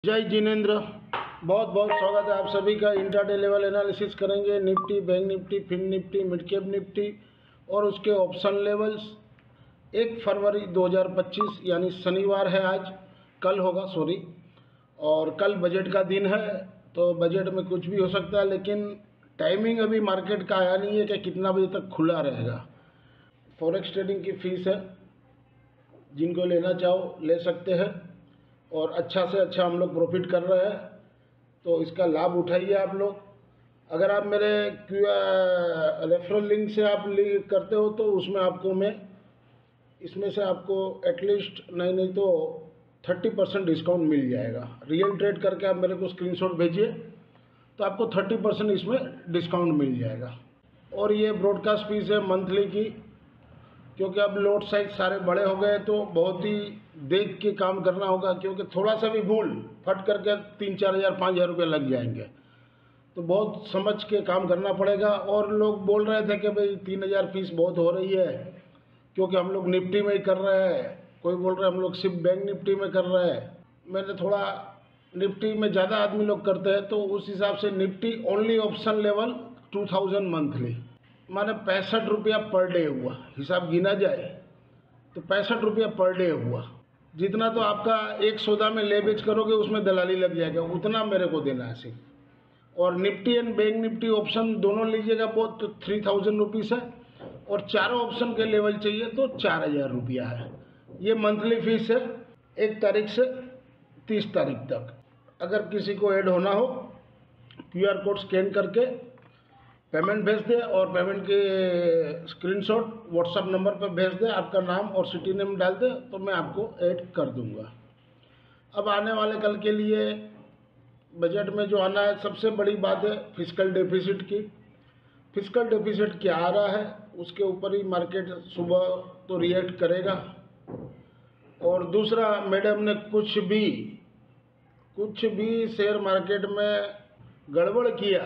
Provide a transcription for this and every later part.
जय जिनेन्द्र, बहुत बहुत स्वागत है आप सभी का। इंट्राडे लेवल एनालिसिस करेंगे Nifty, bank Nifty, fin Nifty, mid cap Nifty और उसके ऑप्शन लेवल्स। 1 फरवरी 2025 यानी शनिवार है आज, कल होगा सॉरी, और कल बजट का दिन है। तो बजट में कुछ भी हो सकता है, लेकिन टाइमिंग अभी मार्केट का आया नहीं है कि कितना बजे तक खुला रहेगा। फॉरेक्स ट्रेडिंग की फीस है, जिनको लेना चाहो ले सकते हैं और अच्छा से अच्छा हम लोग प्रॉफिट कर रहे हैं, तो इसका लाभ उठाइए आप लोग। अगर आप मेरे रेफरल लिंक से आप लिंक करते हो तो उसमें आपको मैं इसमें से आपको एटलीस्ट नहीं तो 30% डिस्काउंट मिल जाएगा। रियल ट्रेड करके आप मेरे को स्क्रीनशॉट भेजिए तो आपको 30% इसमें डिस्काउंट मिल जाएगा। और ये ब्रॉडकास्ट फीस है मंथली की, क्योंकि अब लोड साइज सारे बड़े हो गए तो बहुत ही देख के काम करना होगा, क्योंकि थोड़ा सा भी भूल फट करके 3-4 हज़ार 5 हज़ार रुपये लग जाएंगे, तो बहुत समझ के काम करना पड़ेगा। और लोग बोल रहे थे कि भाई 3,000 फीस बहुत हो रही है, क्योंकि हम लोग निफ्टी में ही कर रहे हैं। कोई बोल रहे हैं हम लोग सिर्फ बैंक निफ्टी में कर रहे हैं। मैंने थोड़ा निफ्टी में ज़्यादा आदमी लोग करते हैं, तो उस हिसाब से Nifty only option level 2000 monthly, माने 65 रुपया पर डे हुआ। हिसाब गिना जाए तो 65 रुपया पर डे हुआ। जितना तो आपका एक सौदा में ले बेच करोगे उसमें दलाली लग जाएगा, उतना मेरे को देना है सिर्फ। और Nifty and bank Nifty option दोनों लीजिएगा बहुत तो 3000 रुपीज़ है, और चारों ऑप्शन के लेवल चाहिए तो 4000 रुपया है। ये मंथली फीस है 1 तारीख से 30 तारीख तक। अगर किसी को ऐड होना हो, QR कोड स्कैन करके पेमेंट भेज दे और पेमेंट के स्क्रीनशॉट व्हाट्सएप नंबर पर भेज दे, आपका नाम और सिटी नेम डाल दे तो मैं आपको ऐड कर दूंगा। अब आने वाले कल के लिए बजट में जो आना है, सबसे बड़ी बात है फिस्कल डेफिसिट की। फिस्कल डेफिसिट क्या आ रहा है उसके ऊपर ही मार्केट सुबह तो रिएक्ट करेगा। और दूसरा, मैडम ने कुछ भी शेयर मार्केट में गड़बड़ किया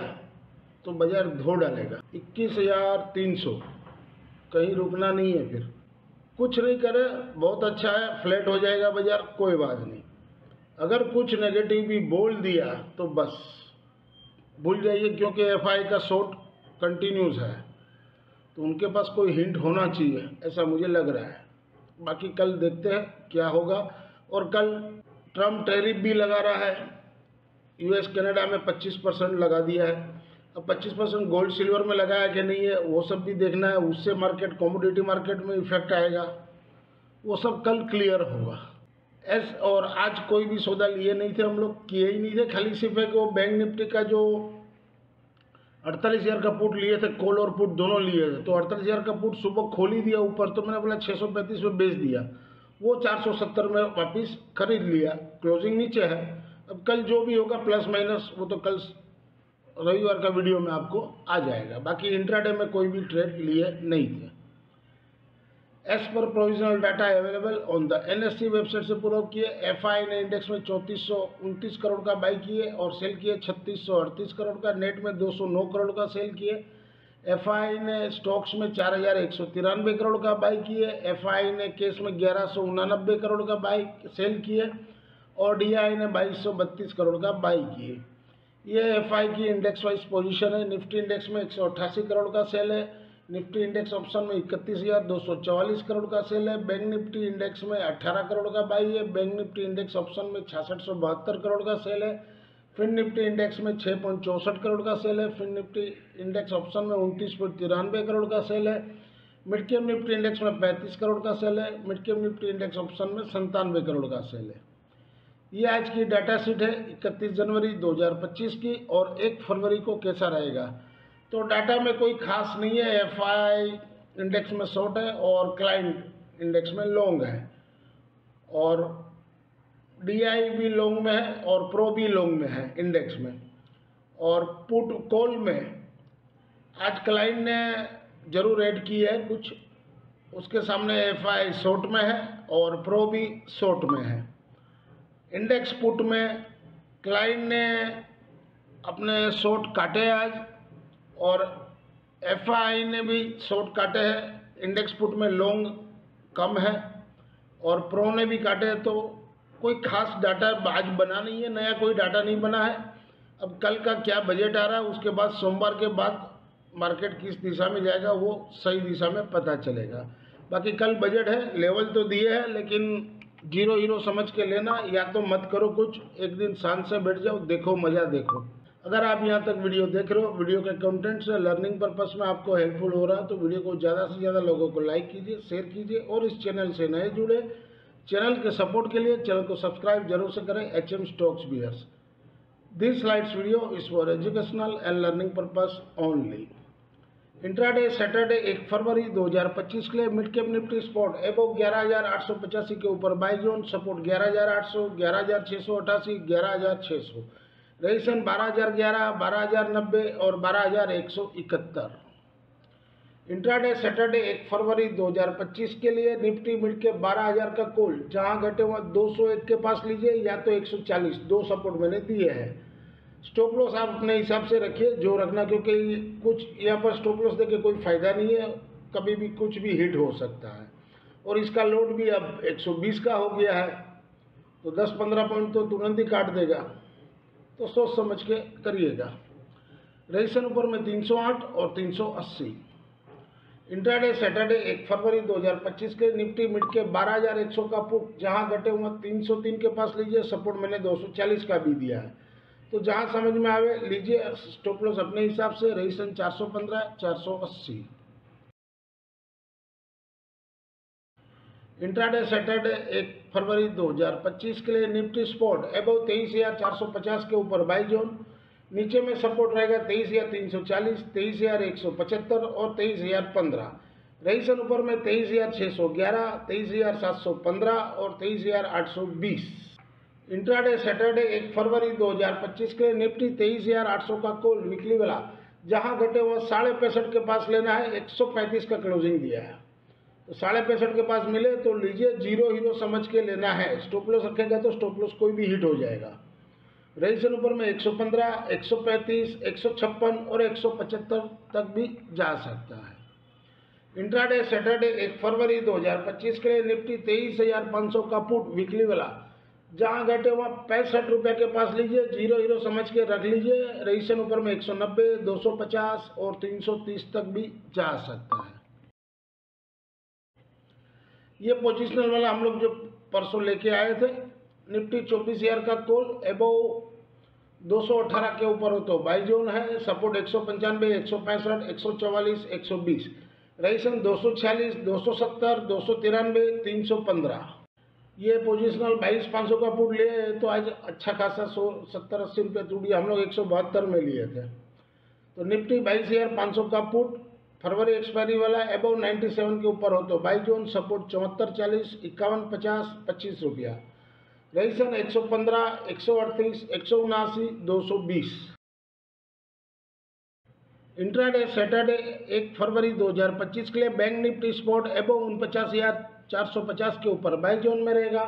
तो बाजार धो डालेगा। 21,300 कहीं रुकना नहीं है। फिर कुछ नहीं करे बहुत अच्छा है, फ्लैट हो जाएगा बाजार, कोई बात नहीं। अगर कुछ नेगेटिव भी बोल दिया तो बस भूल जाइए, क्योंकि FI का शॉर्ट कंटिन्यूस है, तो उनके पास कोई हिंट होना चाहिए, ऐसा मुझे लग रहा है। बाकी कल देखते हैं क्या होगा। और कल ट्रम्प टैरिफ भी लगा रहा है, US कनाडा में 25% लगा दिया है। अब 25% गोल्ड सिल्वर में लगाया कि नहीं है वो सब भी देखना है, उससे मार्केट कमोडिटी मार्केट में इफेक्ट आएगा, वो सब कल क्लियर होगा। और आज कोई भी सौदा लिए नहीं थे, हम लोग किए ही नहीं थे। खाली सिर्फ एक वो बैंक निफ्टी का जो 48,000 का पुट लिए थे, कॉल और पुट दोनों लिए थे, तो 48,000 का पुट सुबह खोल ही दिया ऊपर, तो मैंने बोला 635 में बेच दिया, वो 470 में वापिस खरीद लिया, क्लोजिंग नीचे है। अब कल जो भी होगा प्लस माइनस वो तो कल रविवार का वीडियो में आपको आ जाएगा। बाकी इंट्राडे में कोई भी ट्रेड लिए नहीं थे। एज पर provisional data available on the NSE website से प्रूव किए, FI ने इंडेक्स में 3429 करोड़ का बाई किए और सेल किए 3638 करोड़ का। नेट में 209 करोड़ का सेल किए। FI ने स्टॉक्स में 4193 करोड़ का बाई किए। FI ने केस में 1189 करोड़ का बाई सेल किए और DI ने 2232 करोड़ का बाई किए। ये FI की इंडेक्स वाइज पोजीशन है। निफ्टी इंडेक्स में 188 करोड़ का सेल है। निफ्टी इंडेक्स ऑप्शन में 31,244 करोड़ का सेल है। बैंक निफ्टी इंडेक्स में 18 करोड़ का बाई है। बैंक निफ्टी इंडेक्स ऑप्शन में 6672 करोड़ का सेल है। फिन निफ्टी इंडेक्स में 6.64 करोड़ का सेल है। फिन निफ्टी इंडेक्स ऑप्शन में 29.93 करोड़ का सेल है। मिड कैप निफ्टी इंडेक्स में 35 करोड़ का सेल है। Mid cap Nifty index option में 97 करोड़ का सेल है। ये आज की डाटा शीट है 31 जनवरी 2025 की। और 1 फरवरी को कैसा रहेगा, तो डाटा में कोई खास नहीं है। FI इंडेक्स में शॉर्ट है और क्लाइंट इंडेक्स में लॉन्ग है, और DI भी लॉन्ग में है और प्रो भी लॉन्ग में है इंडेक्स में। और पुट कॉल में आज क्लाइंट ने जरूर ऐड की है कुछ, उसके सामने FI शॉर्ट में है और प्रो भी शॉर्ट में है। इंडेक्स पुट में क्लाइंट ने अपने शॉर्ट काटे आज, और FI ने भी शॉर्ट काटे हैं। इंडेक्स पुट में लॉन्ग कम है और प्रो ने भी काटे, तो कोई खास डाटा आज बना नहीं है, नया कोई डाटा नहीं बना है। अब कल का क्या बजट आ रहा है, उसके बाद सोमवार के बाद मार्केट किस दिशा में जाएगा वो सही दिशा में पता चलेगा। बाकी कल बजट है, लेवल तो दिए हैं, लेकिन जीरो हीरो समझ के लेना, या तो मत करो कुछ, एक दिन शांत से बैठ जाओ, देखो मज़ा देखो। अगर आप यहाँ तक वीडियो देख रहे हो, वीडियो के कंटेंट से लर्निंग पर्पस में आपको हेल्पफुल हो रहा है, तो वीडियो को ज़्यादा से ज़्यादा लोगों को लाइक कीजिए, शेयर कीजिए, और इस चैनल से नए जुड़े चैनल के सपोर्ट के लिए चैनल को सब्सक्राइब जरूर से करें। HM stocks bears, this slides video is for educational and learning purpose only. Intraday Saturday 1 फरवरी 2025 के लिए mid cap Nifty spot above 11,885 के ऊपर, बाई जोन सपोर्ट 11,800, 11,688, 11,600, रजिस्ट्रेशन 12,011, 12,090 और 12,171। इंट्राडे सैटरडे 1 फरवरी 2025 के लिए निफ्टी मिड कैप 12,000 का कॉल, जहां घटे हुआ 201 के पास लीजिए या तो 140, दो सपोर्ट मैंने दिए हैं। स्टॉप लॉस आप अपने हिसाब से रखिए जो रखना, क्योंकि कुछ यहाँ पर स्टॉप लॉस देके कोई फ़ायदा नहीं है, कभी भी कुछ भी हिट हो सकता है। और इसका लोड भी अब 120 का हो गया है, तो 10-15 पॉइंट तो तुरंत ही काट देगा, तो सोच समझ के करिएगा। रजिस्ट्रेशन ऊपर में 308 और 380। इंट्राडे सैटरडे 1 फरवरी 2025 के निफ्टी मिड के 12,100 का पुट, जहां घटे हुआ 303 के पास लीजिए, सपोर्ट मैंने 240 का भी दिया है, तो जहां समझ में आवे लीजिए। स्टॉप लॉस अपने हिसाब से, रजिस्ट्रेशन 415, 480। इंट्राडे सैटरडे 1 फरवरी 2025 के लिए निफ्टी स्पॉट एबव 23,450 के ऊपर, बाई जोन, नीचे में सपोर्ट रहेगा 23,340, 23,175 और 23,015। रजिस्ट्रेशन ऊपर में 23,611, 23,715 और 23,820। इंट्राडे सैटरडे 1 फरवरी 2025 के लिए निफ्टी 23,800 का कॉल वीकली वाला, जहां घटे हुआ 65.5 के पास लेना है, 135 का क्लोजिंग दिया है, तो 65.5 के पास मिले तो लीजिए, जीरो हीरो समझ के लेना है। स्टॉप लॉस रखेगा तो स्टॉप लॉस कोई भी हिट हो जाएगा। रजिस्ट्रेशन ऊपर में 115, 135, 156 और 175 तक भी जा सकता है। इंट्राडे सैटरडे 1 फरवरी 2025 के लिए निफ्टी 23,500 का पुट वीकली वाला, जहां घटे हुआ 65 रुपये के पास लीजिए, जीरो हीरो समझ के रख लीजिए। रजिस्ट्रेशन ऊपर में 190, 250 और 330 तक भी जा सकता है। ये पोजिशनल वाला हम लोग जो परसों लेके आए थे, निफ्टी 24,000 का कॉल एबव 218 के ऊपर हो तो बाई जोन है, सपोर्ट 195, 165, 144, 120, रजिस्ट्रेशन 246, 270, 293, 315। ये पोजिशनल 22,500 का पुट लिए तो आज अच्छा खासा 70-80 रुपये टूट, हम लोग 172 में लिए थे। तो निफ्टी 22,500 का पुट फरवरी एक्सपायरी वाला एबव 97 के ऊपर हो तो बाई जोन, सपोर्ट 74, 40, 51, 50, 25 रुपया, रजिस्ट्रेशन 115, 138, 179, 220। इंट्राडे सैटरडे 1 फरवरी 2025 के लिए बैंक निफ्टी स्पॉट एबव 49,450 के ऊपर, बाई जोन में रहेगा,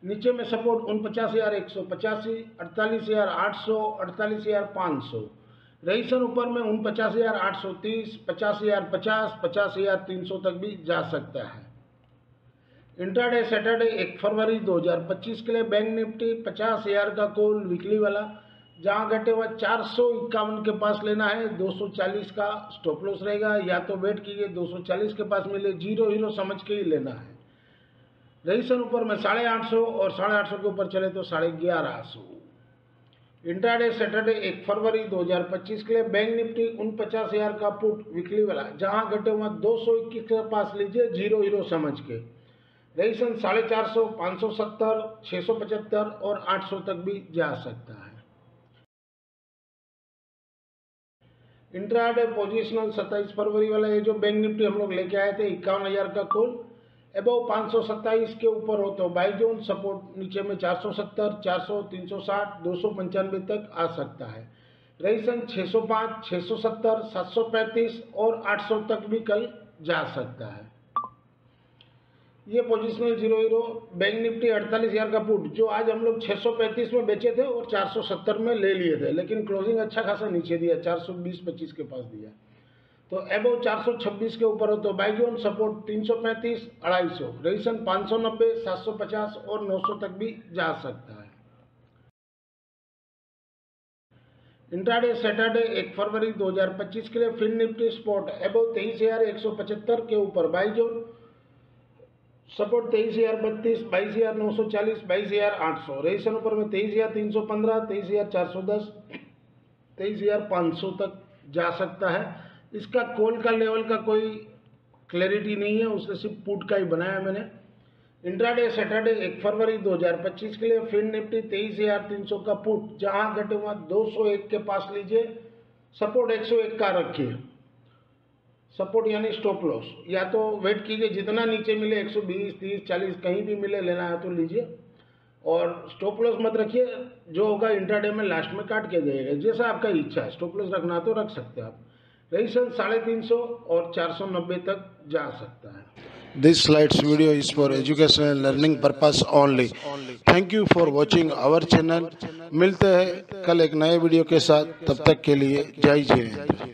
नीचे में सपोर्ट 49,185, 48,800, 48,500, रजिस्ट्रेशन ऊपर में 49,830, 50,050, 50,300 तक भी जा सकता है। इंट्राडे सैटरडे 1 फरवरी 2025 के लिए बैंक निफ्टी 50,000 का कॉल वीकली वाला, जहां घटे हुआ 451 के पास लेना है, 240 का स्टॉप लॉस रहेगा, या तो वेट कीजिए 240 के पास मिले, जीरो हीरो समझ के ही लेना है। रजिस्ट्रेशन ऊपर में 850 और 850 के ऊपर चले तो 1150। इंट्राडे सैटरडे 1 फरवरी 2025 के लिए बैंक निफ्टी 49,000 का पुट वीकली वाला, जहां घटे हुआ 221 के पास लीजिए, जीरो हीरो समझ के, रजिस्ट्रेशन 450, 570, 675 और 800 तक भी जा सकता है। इंट्राडे पोजिशनल 27 फरवरी वाला, ये जो बैंक निफ्टी हम लोग लेके आए थे 51,000 का कॉल एबव 527 के ऊपर हो तो बाई जोन, सपोर्ट नीचे में 470, 400, 360, 295 तक आ सकता है। रजिस्ट्रेशन 605, 670, 735 और 800 तक भी कल जा सकता है। ये positional zero hero bank Nifty 48,000 का पुट, जो आज हम लोग 635 में बेचे थे और 470 में ले लिए थे, लेकिन क्लोजिंग अच्छा खासा नीचे दिया, 420-25 के पास दिया, तो एबो 426 के ऊपर हो तो बाई जोन सपोर्ट 335, 250, रेजिस्टेंस 590, 750 और 900 तक भी जा सकता है। इंट्राडे सैटरडे 1 फरवरी 2025 के लिए फिन निफ्टी स्पॉट एबो 23,175 के ऊपर बाई जोन सपोर्ट 23,032, 22,940, 22,800, रेजिस्टेंस ऊपर में 23,315, 23,410, 23,500 तक जा सकता है। इसका कॉल का लेवल का कोई क्लैरिटी नहीं है, उसने सिर्फ पुट का ही बनाया मैंने। इंट्राडे सैटरडे 1 फरवरी 2025 के लिए फिन निफ्टी 23,300 का पुट, जहां घटे वहां 201 के पास लीजिए, सपोर्ट 101 का रखिए, सपोर्ट यानी स्टॉप लॉस, या तो वेट कीजिए जितना नीचे मिले 120, 30, 40 कहीं भी मिले, लेना है तो लीजिए, और स्टॉप लॉस मत रखिए, जो होगा इंट्राडे में लास्ट में काट के जाएगा, जैसा आपका इच्छा है। स्टॉप लॉस रखना तो रख सकते हैं आप। रेजिस्टेंस 350 और 490 तक जा सकता है। This slides video is for educational and learning purpose only. Thank you for watching our channel. मिलते हैं कल एक नए वीडियो के साथ, तब तक के लिए जय जय।